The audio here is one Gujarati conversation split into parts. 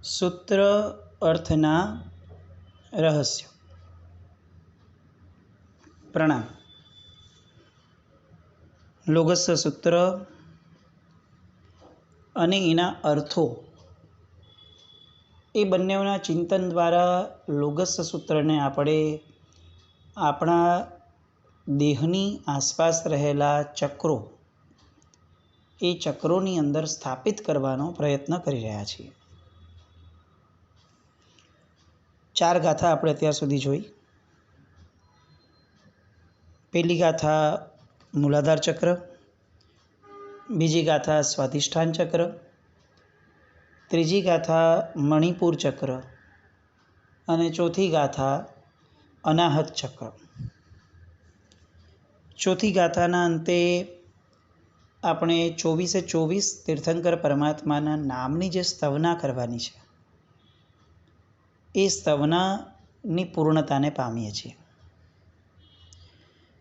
સૂત્ર અર્થના રહસ્યો. પ્રણામ. લોગસ સૂત્ર અને એના અર્થો એ બંનેના ચિંતન દ્વારા લોગસ સૂત્રને આપણે આપણા દેહની આસપાસ રહેલા ચક્રો એ ચક્રોની અંદર સ્થાપિત કરવાનો પ્રયત્ન કરી રહ્યા છીએ. 4 ગાથા આપણે અત્યાર સુધી જોઈ. પહેલી ગાથા મૂલાધાર ચક્ર, બીજી ગાથા સ્વાધિષ્ઠાન ચક્ર, ત્રીજી ગાથા મણિપુર ચક્ર અને ચોથી ગાથા અનાહત ચક્ર. ચોથી ગાથાના અંતે આપણે 24 તીર્થંકર પરમાત્માના નામની જે સ્તવના કરવાની છે એ સ્તવનાની પૂર્ણતાને પામીએ છીએ.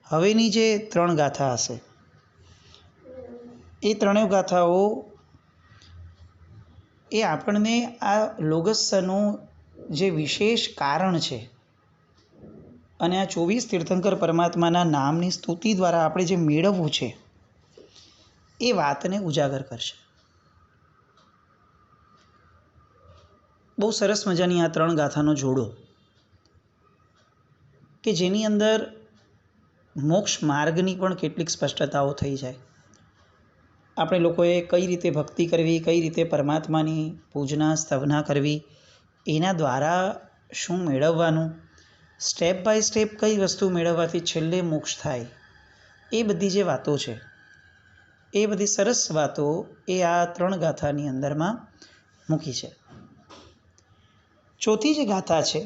હવેની જે 3 ગાથા હશે એ ત્રણેય ગાથાઓ એ આપણને આ લોગસનું જે વિશેષ કારણ છે અને આ 24 તીર્થંકર પરમાત્માના નામની સ્તુતિ દ્વારા આપણે જે મેળવવું છે એ વાતને ઉજાગર કરશે. બહુ સરસ મજાની આ 3 ગાથાનો જોડો કે જેની અંદર મોક્ષ માર્ગની પણ કેટલીક સ્પષ્ટતાઓ થઈ જાય. આપણે લોકોએ કઈ રીતે ભક્તિ કરવી, કઈ રીતે પરમાત્માની પૂજના સ્તવના કરવી, એના દ્વારા શું મેળવવાનું, સ્ટેપ બાય સ્ટેપ કઈ વસ્તુ મેળવવાથી છેલ્લે મોક્ષ થાય, એ બધી જે વાતો છે એ બધી સરસ વાતો એ આ 3 ગાથાની અંદરમાં મૂકી છે. ચોથી જે ગાથા છે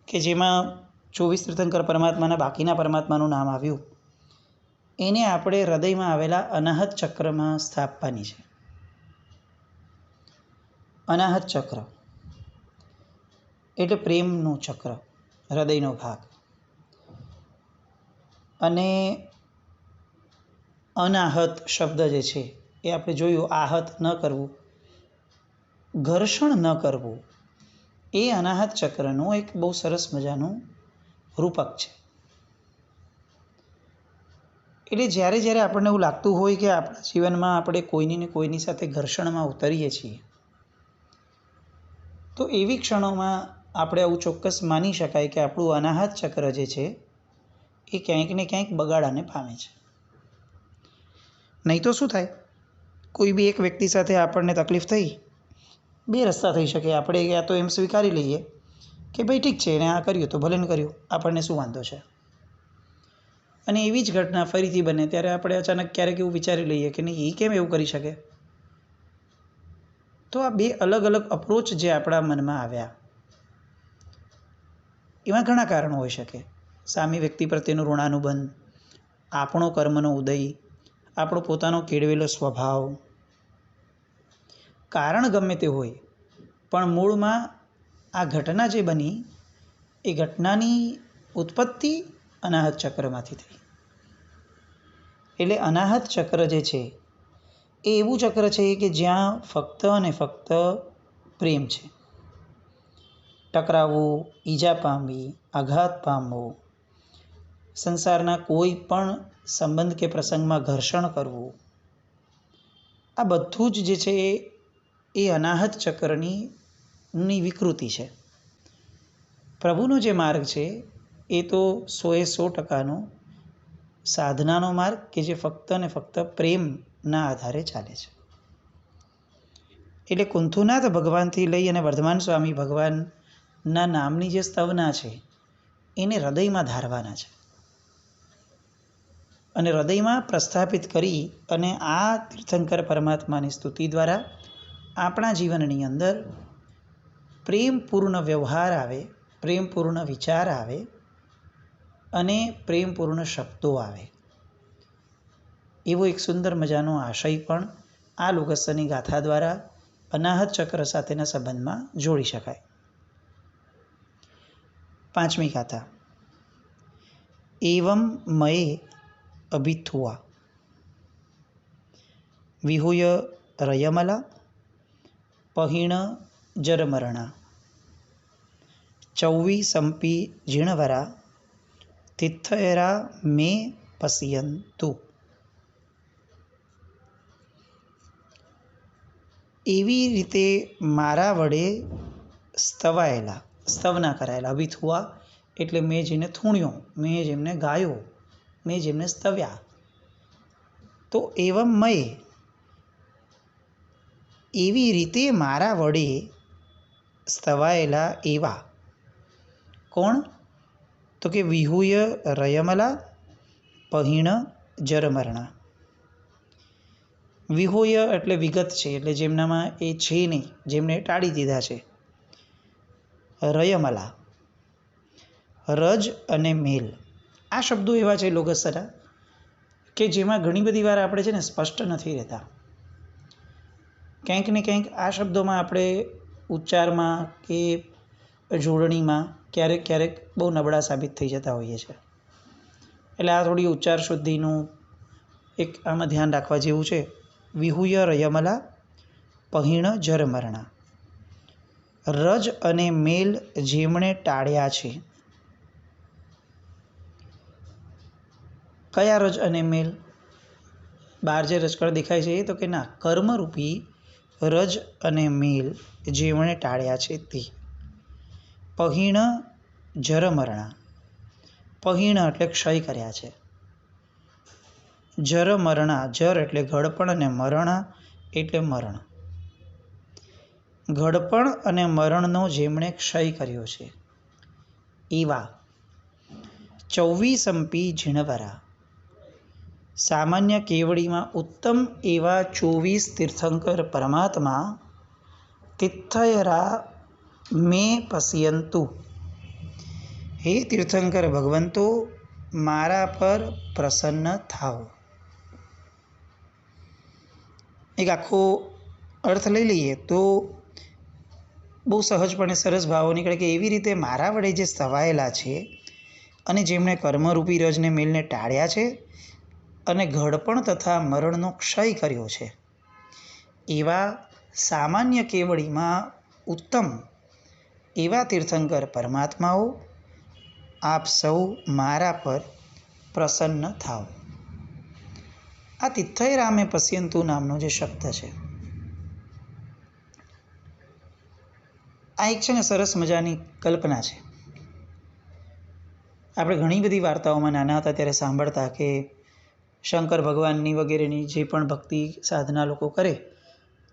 કે જેમાં 24 તીર્થંકર પરમાત્માના બાકીના પરમાત્માનું નામ આવ્યું, એને આપણે હૃદયમાં આવેલા અનાહત ચક્રમાં સ્થાપવાની છે. અનાહત ચક્ર એટલે પ્રેમનું ચક્ર, હૃદયનો ભાગ. અને અનાહત શબ્દ જે છે એ આપણે જોયું, આહત ન કરવું, ઘર્ષણ ન કરવું, એ અનાહત ચક્રનું એક બહુ સરસ મજાનું રૂપક છે. એટલે જ્યારે જ્યારે આપણને એવું લાગતું હોય કે આપણા જીવનમાં આપણે કોઈની ને કોઈની સાથે ઘર્ષણમાં ઉતરીએ છીએ, તો એવી ક્ષણોમાં આપણે આવું ચોક્કસ માની શકાય કે આપણું અનાહત ચક્ર જે છે એ ક્યાંક ને ક્યાંક બગાડાને પામે છે. નહીં તો શું થાય, કોઈ બી એક વ્યક્તિ સાથે આપણને તકલીફ થઈ, 2 રસ્તા થઈ શકે. આપણે યા તો એમ સ્વીકારી લઈએ કે ભાઈ ઠીક છે, એણે આ કર્યું તો ભલે ને કર્યું, આપણને શું વાંધો છે. અને એવી જ ઘટના ફરીથી બને ત્યારે આપણે અચાનક ક્યારેક એવું વિચારી લઈએ કે નહીં, એ કેમ એવું કરી શકે. તો આ 2 અલગ અલગ અપ્રોચ જે આપણા મનમાં આવ્યા, એમાં ઘણા કારણો હોઈ શકે. સામી વ્યક્તિ પ્રત્યેનું ઋણાનુબંધ, આપણો કર્મનો ઉદય, આપણો પોતાનો કેળવેલો સ્વભાવ, કારણ ગમે તે હોય, પણ મૂળમાં આ ઘટના જે બની એ ઘટનાની ઉત્પત્તિ અનાહત ચક્રમાંથી થઈ. એટલે અનાહત ચક્ર જે છે એ એવું ચક્ર છે કે જ્યાં ફક્ત અને ફક્ત પ્રેમ છે. ટકરાવવું, ઈજા પામવી, આઘાત પામવો, સંસારના કોઈ પણ સંબંધ કે પ્રસંગમાં ઘર્ષણ કરવું, આ બધું જ જે છે એ અનાહત ચક્રની વિકૃતિ છે. પ્રભુનો જે માર્ગ છે એ તો 100% સાધનાનો માર્ગ કે જે ફક્ત ને ફક્ત પ્રેમના આધારે ચાલે છે. એટલે કુંથુનાથ ભગવાનથી લઈ અને વર્ધમાન સ્વામી ભગવાનના નામની જે સ્તવના છે એને હૃદયમાં ધારવાના છે અને હૃદયમાં પ્રસ્થાપિત કરી અને આ તીર્થંકર પરમાત્માની સ્તુતિ દ્વારા આપણા જીવનની અંદર પ્રેમપૂર્ણ વ્યવહાર આવે, પ્રેમપૂર્ણ વિચાર આવે અને પ્રેમપૂર્ણ શબ્દો આવે, એવો એક સુંદર મજાનો આશય પણ આ લોગસની ગાથા દ્વારા અનાહત ચક્ર સાથેના સંબંધમાં જોડી શકાય. 5મી ગાથા. એવમ મયે અભિથુઆ વિહૂય રયમલા પહિણ જરમરણા ચૌવી સંપી ઝીણવરા તિથયરા મે પશ્યંતુ. એવી રીતે મારા વડે સ્તવાયેલા, સ્તવના કરાયેલા. અભિથુઆ એટલે મેં જેને થૂણ્યો, મેં જેમને ગાયો, મેં જેમને સ્તવ્યા. તો એવમ મય, એવી રીતે મારા વડે સ્તવાયેલા એવા. કોણ? તો કે વિહૂય રયમલા પહીણ જરમરણા. વિહોય એટલે વિગત છે, એટલે જેમનામાં એ છે નહીં, જેમને ટાળી દીધા છે. રયમલા, રજ અને મેલ, આ શબ્દો એવા છે લોગસરા કે જેમાં ઘણી બધી વાર આપણે છે ને સ્પષ્ટ નથી રહેતા. ક્યાંક ને ક્યાંક આ શબ્દોમાં આપણે ઉચ્ચારમાં કે જોડણીમાં ક્યારેક ક્યારેક બહુ નબળા સાબિત થઈ જતા હોઈએ છીએ. એટલે આ થોડી ઉચ્ચાર શુદ્ધિનું એક આમાં ધ્યાન રાખવા જેવું છે. વિહુય રયમલા પહીણ જરમરણા, રજ અને મેલ જેમણે ટાળ્યા છે. કયા રજ અને મેલ? બહાર જે રજકળ દેખાય છે એ તો કે ના, કર્મરૂપી રજ અને મેલ જેમણે ટાળ્યા છે તે. પહીણ જરમરણા, પહીણ એટલે ક્ષય કર્યા છે. જરમરણા, જર એટલે ઘડપણ અને મરણા એટલે મરણ. ઘડપણ અને મરણનો જેમણે ક્ષય કર્યો છે એવા. ચૌવીસંપી ઝીણવરા, સામાન્ય કેવડીમાં ઉત્તમ એવા 24 તીર્થંકર પરમાત્મા તિથયરા મે પશ્યંતુ, હે તીર્થંકર ભગવંતો મારા પર પ્રસન્ન થાઓ. એક આખો અર્થ લઈ લઈએ તો બહુ સહજપણે સરસ ભાવો નીકળે કે એવી રીતે મારા વડે જે સ્તવાયેલા છે અને જેમણે કર્મરૂપી રજને મેલને ટાળ્યા છે અને ઘડપણ તથા મરણનો ક્ષય કર્યો છે એવા સામાન્ય કેવડીમાં ઉત્તમ એવા તીર્થંકર પરમાત્માઓ આપ સૌ મારા પર પ્રસન્ન થાઓ. આ તિથયરામે પશ્યંતુ નામનો જે શબ્દ છે, આ એક છે ને સરસ મજાની કલ્પના છે. આપણે ઘણી બધી વાર્તાઓમાં નાના હતા ત્યારે સાંભળતા કે શંકર ભગવાનની વગેરેની જે પણ ભક્તિ સાધના લોકો કરે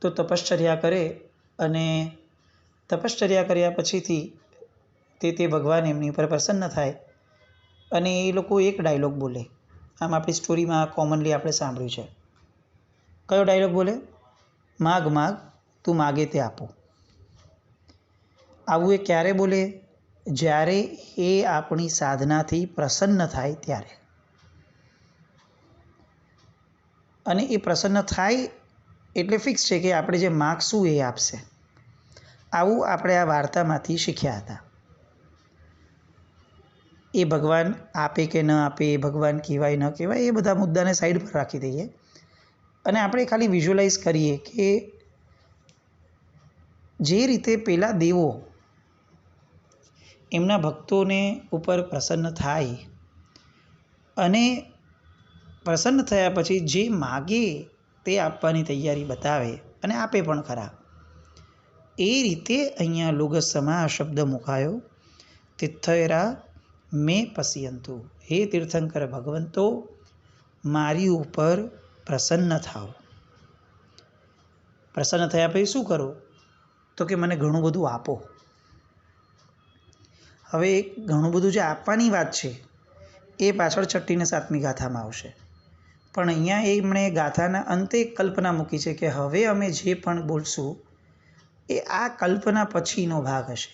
તો તપશ્ચર્યા કરે અને તપશ્ચર્યા કર્યા પછીથી તે ભગવાન એમની ઉપર પ્રસન્ન થાય અને એ લોકો એક ડાયલોગ બોલે. આમ આપણી સ્ટોરીમાં કોમનલી આપણે સાંભળ્યું છે. કયો ડાયલોગ બોલે? માગ માગ તું માગે તે આપો. આવું એ ક્યારે બોલે? જ્યારે એ આપણી સાધનાથી પ્રસન્ન થાય ત્યારે. અને એ પ્રસન્ન થાય એટલે ફિક્સ છે કે આપણે જે માગશું એ આપશે. આવું આપણે આ વાર્તામાંથી શીખ્યા હતા. એ ભગવાન આપે કે ન આપે, એ ભગવાન કહેવાય ન કહેવાય, એ બધા મુદ્દાને સાઈડ પર રાખી દઈએ અને આપણે ખાલી વિઝ્યુઅલાઇઝ કરીએ કે જે રીતે પેલા દેવો એમના ભક્તોને ઉપર પ્રસન્ન થાય અને પ્રસન્ન થયા પછી જે માગે તે આપવાની તૈયારી બતાવે અને આપે પણ ખરા. એ રીતે અહીંયા લોગસમાં આ શબ્દ મુકાયો, તિથયરા મે પશ્યંતુ, હે તીર્થંકર ભગવંતો મારી ઉપર પ્રસન્ન થાઓ. પ્રસન્ન થયા પછી શું કરો? તો કે મને ઘણું બધું આપો. હવે ઘણું બધું જે આપવાની વાત છે એ પાછળ 6મી અને 7મી ગાથામાં આવશે, પણ અહીંયા એમણે ગાથાના અંતે એક કલ્પના મૂકી છે કે હવે અમે જે પણ બોલશું એ આ કલ્પના પછીનો ભાગ હશે.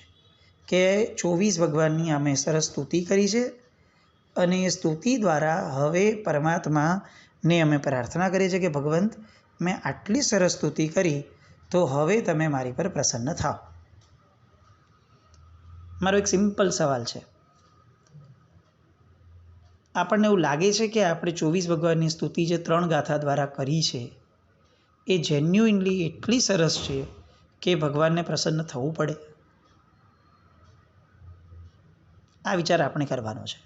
કે 24 ભગવાનની અમે સરસ સ્તુતિ કરી છે અને એ સ્તુતિ દ્વારા હવે પરમાત્માને અમે પ્રાર્થના કરીએ છીએ કે ભગવંત મેં આટલી સરસ સ્તુતિ કરી તો હવે તમે મારી પર પ્રસન્ન થાઓ. મારો એક સિમ્પલ સવાલ છે. આપણને એવું લાગે છે કે આપણે 24 ભગવાનની સ્તુતિ જે 3 ગાથા દ્વારા કરી છે એ જેન્યુઇનલી એટલી સરસ છે કે ભગવાનને પ્રસન્ન થવું પડે? આ વિચાર આપણે કરવાનો છે.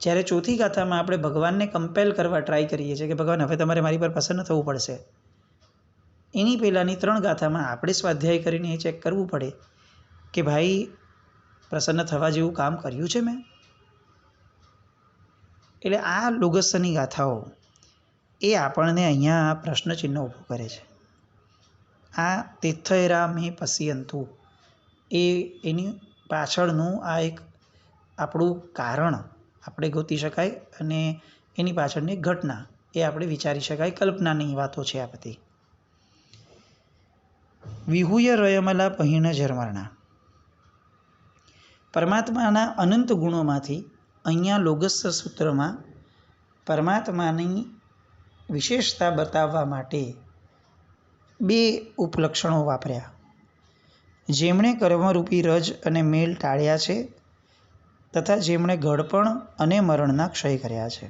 જ્યારે ચોથી ગાથામાં આપણે ભગવાનને કમ્પેલ કરવા ટ્રાય કરીએ છીએ કે ભગવાન હવે તમારે મારી પર પ્રસન્ન થવું પડશે, એની પહેલાંની 3 ગાથામાં આપણે સ્વાધ્યાય કરીને એ ચેક કરવું પડે કે ભાઈ પ્રસન્ન થવા જેવું કામ કર્યું છે મેં? એટલે આ લોગસની ગાથાઓ એ આપણને અહીંયા પ્રશ્નચિહ્ન ઊભું કરે છે. આ તિથયરા મે પશ્યંતુ એની પાછળનું આ એક આપણું કારણ આપણે ગોતી શકાય અને એની પાછળની ઘટના એ આપણે વિચારી શકાય. કલ્પનાની વાતો છે આ બધી. વિહુય રયમલા પહીણ જરમરણા. પરમાત્માના અનંત ગુણોમાંથી અહીંયા લોગસ સૂત્રમાં પરમાત્માની વિશેષતા બતાવવા માટે 2 ઉપલક્ષણો વાપર્યા. જેમણે કર્મરૂપી રજ અને મેલ ટાળ્યા છે તથા જેમણે ઘડપણ અને મરણના ક્ષય કર્યા છે.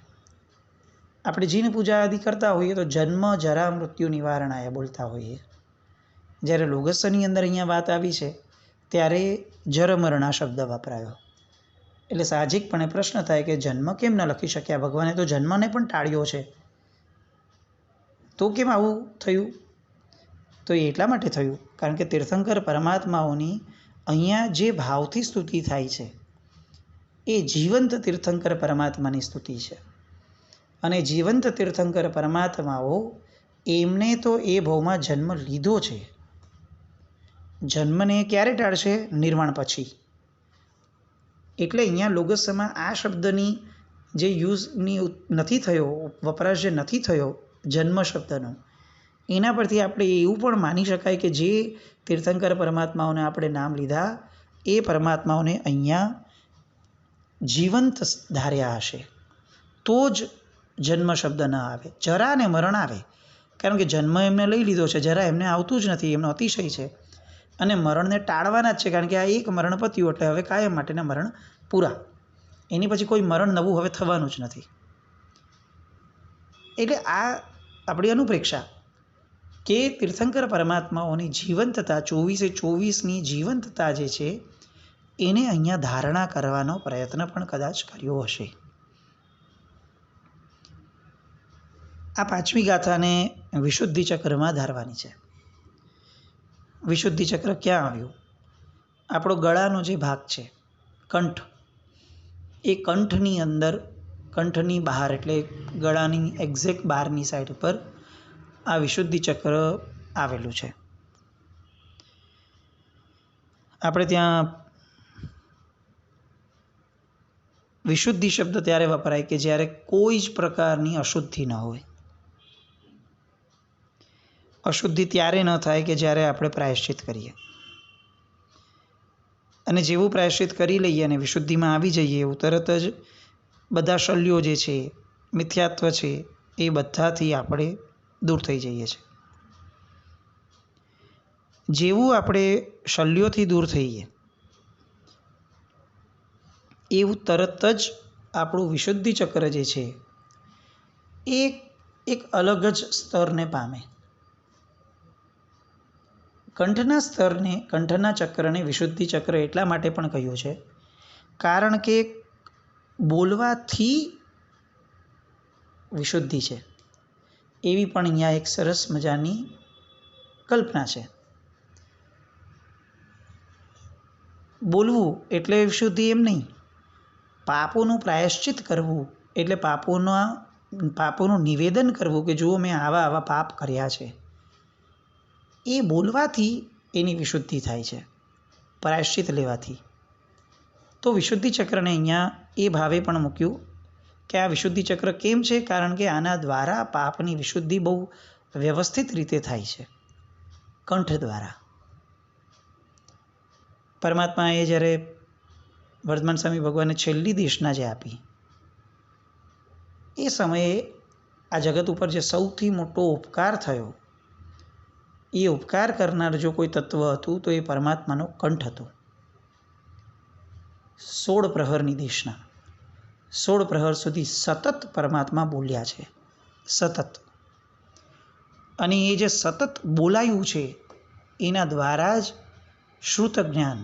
આપણે જીન પૂજા આદિ કરતા હોઈએ તો જન્મ જરા મૃત્યુ નિવારણાય બોલતા હોઈએ. જ્યારે લોગસની અંદર અહીંયા વાત આવી છે ત્યારે જરમરણા શબ્દ વપરાયો. એટલે સાહજિકપણે પ્રશ્ન થાય કે જન્મ કેમ ન લખી શક્યા? ભગવાને તો જન્મને પણ ટાળ્યો છે, તો કેમ આવું થયું? તો એ એટલા માટે થયું કારણ કે તીર્થંકર પરમાત્માઓની અહીંયા જે ભાવથી સ્તુતિ થાય છે એ જીવંત તીર્થંકર પરમાત્માની સ્તુતિ છે. અને જીવંત તીર્થંકર પરમાત્માઓ એમને તો એ ભાવમાં જન્મ લીધો છે. જન્મને ક્યારે ટાળશે? નિર્વાણ પછી. એટલે અહીંયા લોગસમાં આ શબ્દની જે યુઝની નથી થયો, વપરાશ જે નથી થયો જન્મ શબ્દનો, એના પરથી આપણે એવું પણ માની શકાય કે જે તીર્થંકર પરમાત્માઓને આપણે નામ લીધા એ પરમાત્માઓને અહીંયા જીવંત ધાર્યા હશે, તો જ જન્મ શબ્દ ન આવે. જરા અને મરણ આવે કારણ કે જન્મ એમને લઈ લીધો છે, જરા એમને આવતું જ નથી, એમનો અતિશય છે. અને મરણને ટાળવાના જ છે કારણ કે આ એક મરણ પત્યું એટલે હવે કાયમ માટેના મરણ પૂરા. એની પછી કોઈ મરણ નવું હવે થવાનું જ નથી. એટલે આ આપણી અનુપ્રેક્ષા કે તીર્થંકર પરમાત્માઓની જીવંતતા 24/24ની જીવંતતા જે છે એને અહીંયા ધારણા કરવાનો પ્રયત્ન પણ કદાચ કર્યો હશે. આ 5મી ગાથાને વિશુદ્ધિ ચક્રમાં ધારવાની છે. વિશુદ્ધિ ચક્ર ક્યાં આવ્યું? આપણો ગળાનો જે ભાગ છે કંઠ, એ કંઠની અંદર, કંઠની બહાર એટલે ગળાની એક્ઝેક્ટ બહારની સાઈડ પર આ વિશુદ્ધિ ચક્ર આવેલું છે. આપણે ત્યાં વિશુદ્ધિ શબ્દ ત્યારે વપરાય કે જ્યારે કોઈ જ પ્રકારની અશુદ્ધિ ન હોય. અશુદ્ધિ ત્યારે ન થાય કે જ્યારે આપણે પ્રાયશ્ચિત કરીએ. અને જેવું પ્રાયશ્ચિત કરી લઈએ અને વિશુદ્ધિમાં આવી જઈએ એવું તરત જ બધા શલ્યો જે છે, મિથ્યાત્વ છે, એ બધાથી આપણે દૂર થઈ જઈએ છીએ. જેવું આપણે શલ્યોથી દૂર થઈએ એવું તરત જ આપણું વિશુદ્ધિ ચક્ર જે છે એ એક અલગ જ સ્તરને પામે. કંઠના સ્તરને, કંઠના ચક્રને વિશુદ્ધિ ચક્ર એટલા માટે પણ કહ્યું છે કારણ કે બોલવાથી વિશુદ્ધિ છે એવી પણ અહીંયા એક સરસ મજાની કલ્પના છે. બોલવું એટલે વિશુદ્ધિ એમ નહીં, પાપોનું પ્રાયશ્ચિત કરવું એટલે પાપોનું નિવેદન કરવું કે જુઓ મેં આવા આવા પાપ કર્યા છે. એ બોલવાથી એની વિશુદ્ધિ થાય છે, પ્રાયશ્ચિત લેવાથી. તો વિશુદ્ધિ ચક્રને અહીંયા એ ભાવે પણ મૂક્યું કે આ વિશુદ્ધિ ચક્ર કેમ છે? કારણ કે આના દ્વારા પાપની વિશુદ્ધિ બહુ વ્યવસ્થિત રીતે થાય છે, કંઠ દ્વારા. પરમાત્માએ જ્યારે વર્ધમાન સ્વામી ભગવાને છેલ્લી દેશના જે આપી એ સમયે આ જગત ઉપર જે સૌથી મોટો ઉપકાર થયો એ ઉપકાર કરનાર જો કોઈ તત્વ હતું તો એ પરમાત્માનો કંઠ હતો. 16 પ્રહરની દેશના 16 પ્રહર સુધી સતત પરમાત્મા બોલ્યા છે, સતત. અને એ જે સતત બોલાયું છે એના દ્વારા જ શ્રુત જ્ઞાન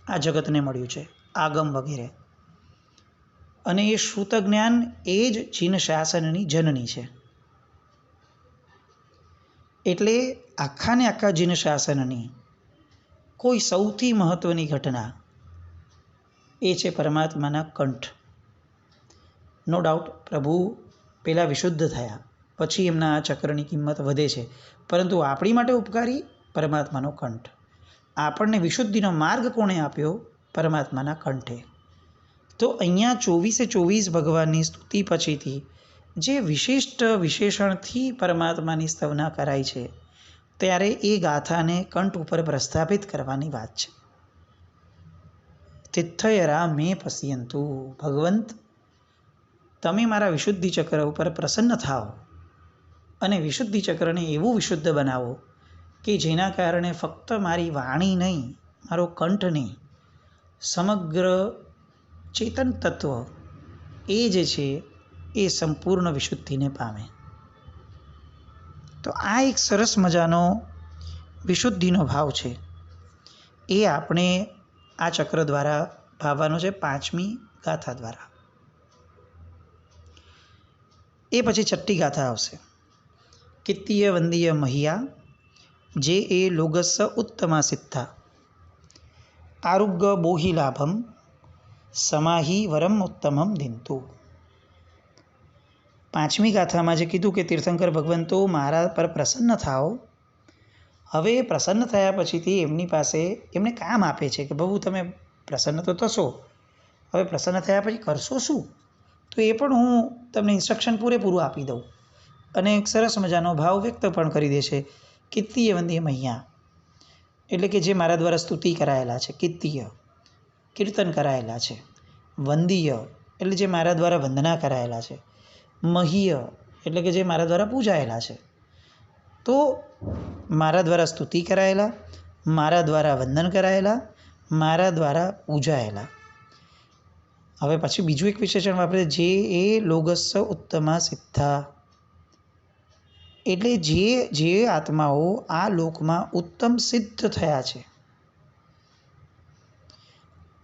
આ જગતને મળ્યું છે, આગમ વગેરે. અને એ શ્રુત જ્ઞાન એ જ જીન શાસનની જનની છે. એટલે આખાને આખા જીન શાસનની કોઈ સૌથી મહત્ત્વની ઘટના એ છે પરમાત્માના કંઠ. નો ડાઉટ પ્રભુ પહેલાં વિશુદ્ધ થયા, પછી એમના આ ચક્રની કિંમત વધે છે, પરંતુ આપણી માટે ઉપકારી પરમાત્માનો કંઠ. આપણને વિશુદ્ધિનો માર્ગ કોણે આપ્યો? પરમાત્માના કંઠે. તો અહીંયા 24 ભગવાનની સ્તુતિ પછીથી જે વિશિષ્ટ વિશેષણથી પરમાત્માની સ્તવના કરાય છે, ત્યારે એ ગાથાને કંઠ ઉપર પ્રસ્થાપિત કરવાની વાત છે. તિથ્થયરા મે પશ્યંતુ, ભગવંત તમે મારા વિશુદ્ધિ ચક્ર ઉપર પ્રસન્ન થાઓ અને વિશુદ્ધિ ચક્રને એવું વિશુદ્ધ બનાવો કે જેના કારણે ફક્ત મારી વાણી નહીં, મારો કંઠ નહીં, સમગ્ર ચેતન તત્વ એ જે છે એ સંપૂર્ણ વિશુદ્ધિને પામે. તો આ એક સરસ મજાનો વિશુદ્ધિનો ભાવ છે, એ આપણે આ ચક્ર દ્વારા ભાવવાનો છે, 5મી ગાથા દ્વારા. એ પછી 6ઠ્ઠી ગાથા આવશે. કિત્તીય વંદીય મહિયા જે એ લોગસ ઉત્તમા સિદ્ધા આરુગ્ય બોહિ લાભમ સમાહી વરમ ઉત્તમમ દિંતુ. 5મી ગાથામાં જે કીધું કે તીર્થંકર ભગવંતો મારા પર પ્રસન્ન થાઓ. હવે પ્રસન્ન થયા પછીથી એમની પાસે એમને કામ આપે છે કે પ્રભુ તમે પ્રસન્ન તો થશો, હવે પ્રસન્ન થયા પછી કરશો શું? તો એ પણ હું તમને ઇન્સ્ટ્રક્શન પૂરેપૂરું આપી દઉં. અને એક સરસ મજાનો ભાવ વ્યક્ત પણ કરી દે છે. કિત્તીય વંદીય મહિયા એટલે કે જે મારા દ્વારા સ્તુતિ કરાયેલા છે, કિત્તીય કીર્તન કરાયેલા છે, વંદીય એટલે જે મારા દ્વારા વંદના કરાયેલા છે, મહીય એટલે કે જે મારા દ્વારા પૂજાયેલા છે. તો મારા દ્વારા સ્તુતિ કરાયેલા, મારા દ્વારા વંદન કરાયેલા, મારા દ્વારા પૂજાયેલા. હવે પછી બીજું એક વિશેષણ વાપરે, જે એ લોગસ ઉત્તમા સિદ્ધા એટલે જે આત્માઓ આ લોકમાં ઉત્તમ સિદ્ધ થયા છે,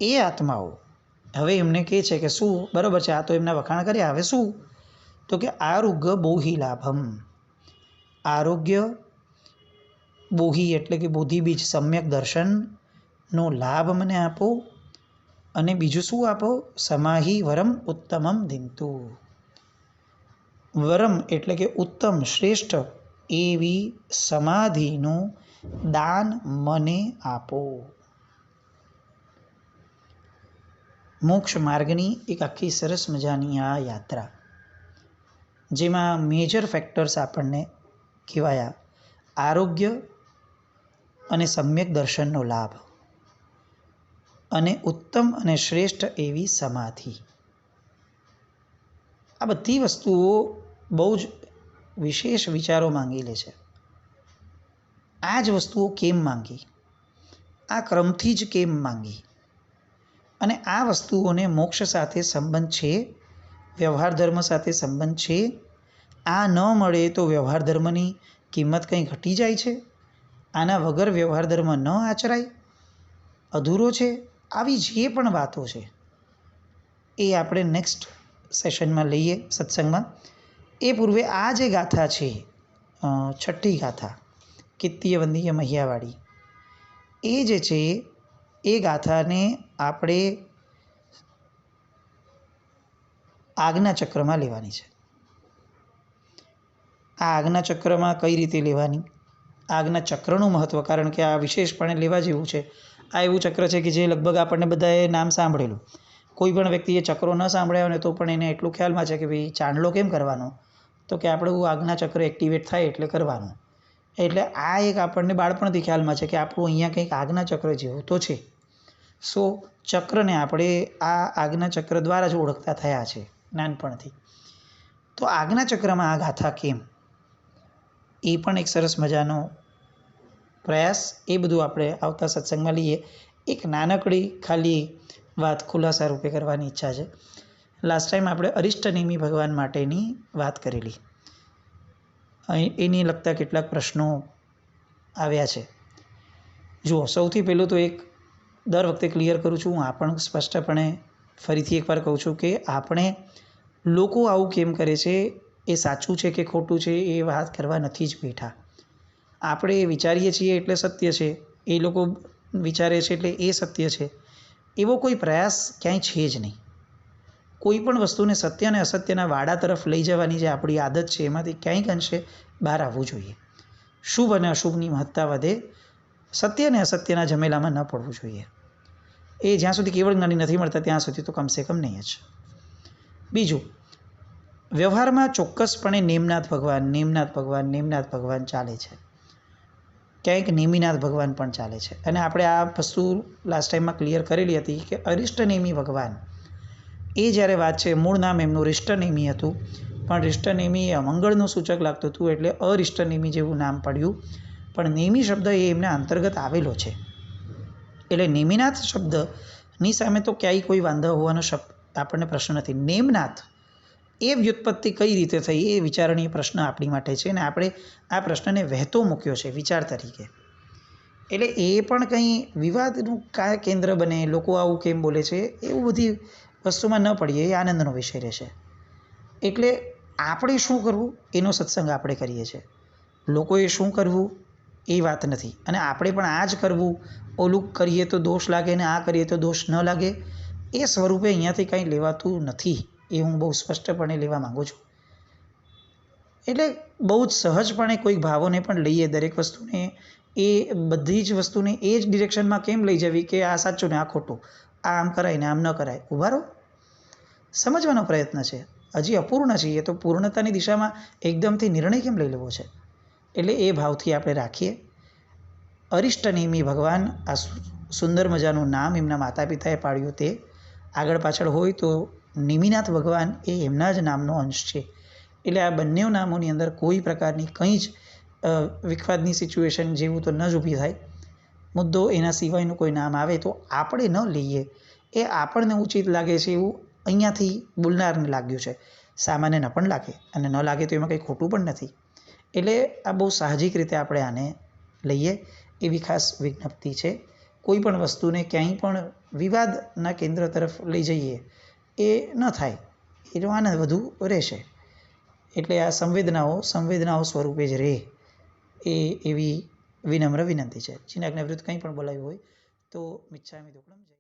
એ આત્માઓ હવે એમને કહે છે કે શું? બરાબર છે, આ તો એમના વખાણ કર્યા, હવે શું? તો કે આરોગ્ય બોહિ લાભમ, આરોગ્ય બોહિ એટલે કે બોધિબીજ સમ્યક દર્શનનો લાભ મને આપો. અને બીજું શું આપો? સમાહી વરમ ઉત્તમમ દિંતુ, વરમ એટલે કે ઉત્તમ શ્રેષ્ઠ એવી સમાધિનું દાન મને આપો. મોક્ષ માર્ગની એક આખી સરસ મજાની આ યાત્રા, જેમાં મેજર ફેક્ટર્સ આપણને કહેવાયા: આરોગ્ય અને સમ્યક દર્શનનો લાભ અને ઉત્તમ અને શ્રેષ્ઠ એવી સમાધિ. આ બધી વસ્તુઓ બહુ જ વિશેષ વિચારો માંગી લે છે. આ જ વસ્તુઓ કેમ માંગી? આ ક્રમથી જ કેમ માંગી? અને આ વસ્તુઓને મોક્ષ સાથે સંબંધ છે, વ્યવહાર ધર્મ સાથે સંબંધ છે. આ ન મળે તો વ્યવહાર ધર્મની કિંમત કંઈ ઘટી જાય છે? આના વગર વ્યવહાર ધર્મ ન આચરાય, અધૂરો છે? આવી જે પણ વાતો છે એ આપણે નેક્સ્ટ સેશનમાં લઈએ, સત્સંગમાં. એ પૂર્વે આ જે ગાથા છે, 6ઠ્ઠી ગાથા કિત્તીય વંદીય મહિયાવાળી, એ જે છે એ ગાથાને આપણે આજ્ઞા ચક્રમાં લેવાની છે. આ આજ્ઞા ચક્રમાં કઈ રીતે લેવાની? આજ્ઞા ચક્રનું મહત્ત્વ, કારણ કે આ વિશેષપણે લેવા જેવું છે. આ એવું ચક્ર છે કે જે લગભગ આપણને બધાએ નામ સાંભળેલું. કોઈ પણ વ્યક્તિએ ચક્રો ન સાંભળ્યા હોય ને તો પણ એને એટલું ખ્યાલમાં છે કે ભાઈ ચાંદલો કેમ કરવાનો? તો કે આપણું આજ્ઞા ચક્ર એક્ટિવેટ થાય એટલે કરવાનું. એટલે આ એક આપણને બાળપણથી ખ્યાલમાં છે કે આપણું અહીંયા કંઈક આજ્ઞા ચક્ર જેવું તો છે. સો ચક્રને આપણે આ આજ્ઞા ચક્ર દ્વારા જ ઓળખતા થયા છે નાનપણથી. તો આજ્ઞા ચક્રમાં આ ગાથા કેમ? એ પણ એક સરસ મજાનો પ્રયાસ. એ બધું આપણે આવતા સત્સંગમાં લઈએ. એક નાનકડી ખાલી વાત ખુલાસા રૂપે કરવાની ઈચ્છા છે. લાસ્ટ ટાઈમ આપણે અરિષ્ટનેમી ભગવાન માટેની વાત કરેલી. એની લગતા કેટલાક પ્રશ્નો આવ્યા છે. જુઓ, સૌથી પહેલું તો એક દર વખતે ક્લિયર કરું છું, હું આ પણ સ્પષ્ટપણે ફરીથી એકવાર કહું છું કે આપણે લોકો આવું કેમ કરે છે, એ સાચું છે કે ખોટું છે એ વાત કરવા નથી જ બેઠા. આપણે વિચારીએ છીએ એટલે સત્ય છે, એ લોકો વિચારે છે એટલે એ સત્ય છે, એવો કોઈ પ્રયાસ ક્યાંય છે જ નહીં. કોઈ પણ વસ્તુને સત્ય અને અસત્યના વાડા તરફ લઈ જવાની જે આપણી આદત છે એમાંથી ક્યાંક અંશે બહાર આવવું જોઈએ. શુભ અને અશુભની મહત્તા વધે, સત્ય અને અસત્યના ઝમેલામાં ન પડવું જોઈએ. એ જ્યાં સુધી કેવળ જ્ઞાની નથી મળતા ત્યાં સુધી તો કમસે કમ નહીં જ. બીજું, વ્યવહારમાં ચોક્કસપણે નેમનાથ ભગવાન ચાલે છે. ક્યાંક નેમિનાથ ભગવાન પણ ચાલે છે. અને આપણે આ વસ્તુ લાસ્ટ ટાઈમમાં ક્લિયર કરેલી હતી કે અરિષ્ટનેમી ભગવાન એ જ્યારે વાત છે, મૂળ નામ એમનું રિષ્ટનેમી હતું, પણ રિષ્ટનેમી એ અમંગળનું સૂચક લાગતું હતું એટલે અરિષ્ટનેમી જેવું નામ પડ્યું. પણ નેમી શબ્દ એ એમના અંતર્ગત આવેલો છે, એટલે નેમિનાથ શબ્દની સામે તો ક્યાંય કોઈ વાંધો હોવાનો આપણને પ્રશ્ન નથી. નેમનાથ એ વ્યુત્પત્તિ કઈ રીતે થઈ એ વિચારણીય પ્રશ્ન આપણી માટે છે, અને આપણે આ પ્રશ્નને વહેતો મૂક્યો છે વિચાર તરીકે. એટલે એ પણ કંઈ વિવાદનું કેન્દ્ર બને, લોકો આવું કેમ બોલે છે એવું બધી વસ્તુમાં ન પડીએ, એ આનંદનો વિષય રહેશે. એટલે આપણે શું કરવું એનો સત્સંગ આપણે કરીએ છીએ, લોકોએ શું કરવું એ વાત નથી. અને આપણે પણ આ જ કરવું, ઓલું કરીએ તો દોષ લાગે ને આ કરીએ તો દોષ ન લાગે, એ સ્વરૂપે અહીંયાથી કંઈ લેવાતું નથી, એ હું બહુ સ્પષ્ટપણે લેવા માગું છું. એટલે બહુ જ સહજપણે કોઈક ભાવોને પણ લઈએ, દરેક વસ્તુને એ બધી જ વસ્તુને એ જ ડિરેક્શનમાં કેમ લઈ જવી કે આ સાચું ને આ ખોટું, આ આમ કરાય ને આમ ન કરાય. ઊભા રહો, સમજવાનો પ્રયત્ન છે, હજી અપૂર્ણ છે, એ તો પૂર્ણતાની દિશામાં એકદમથી નિર્ણય કેમ લઈ લેવો છે. એટલે એ ભાવથી આપણે રાખીએ. અરિષ્ટનેમી ભગવાન, આ સુંદર મજાનું નામ એમના માતા પિતાએ પાડ્યું, તે આગળ પાછળ હોય તો નેમિનાથ ભગવાન એ એમના જ નામનો અંશ છે. એટલે આ બંને નામોની અંદર કોઈ પ્રકારની કંઈ જ વિખવાદની સિચ્યુએશન જેવું તો ન જ ઊભી થાય. મુદ્દો એના સિવાયનું કોઈ નામ આવે તો આપણે ન લઈએ, એ આપણને ઉચિત લાગે છે એવું અહીંયાથી બોલનારને લાગ્યું છે. સામાન્યને પણ લાગે, અને ન લાગે તો એમાં કંઈ ખોટું પણ નથી. એટલે આ બહુ સાહજિક રીતે આપણે આને લઈએ એવી ખાસ વિજ્ઞપ્તિ છે. કોઈ પણ વસ્તુને ક્યાંય પણ વિવાદના કેન્દ્ર તરફ લઈ જઈએ એ ન થાય, એનો આનંદ વધુ રહેશે. એટલે આ સંવેદનાઓ સ્વરૂપે જ રહે, એવી વિનમ્ર વિનંતી છે. જીનાજ્ઞા વિરુદ્ધ કંઈ પણ બોલાયું હોય તો મિચ્છામિ દુક્કડમ.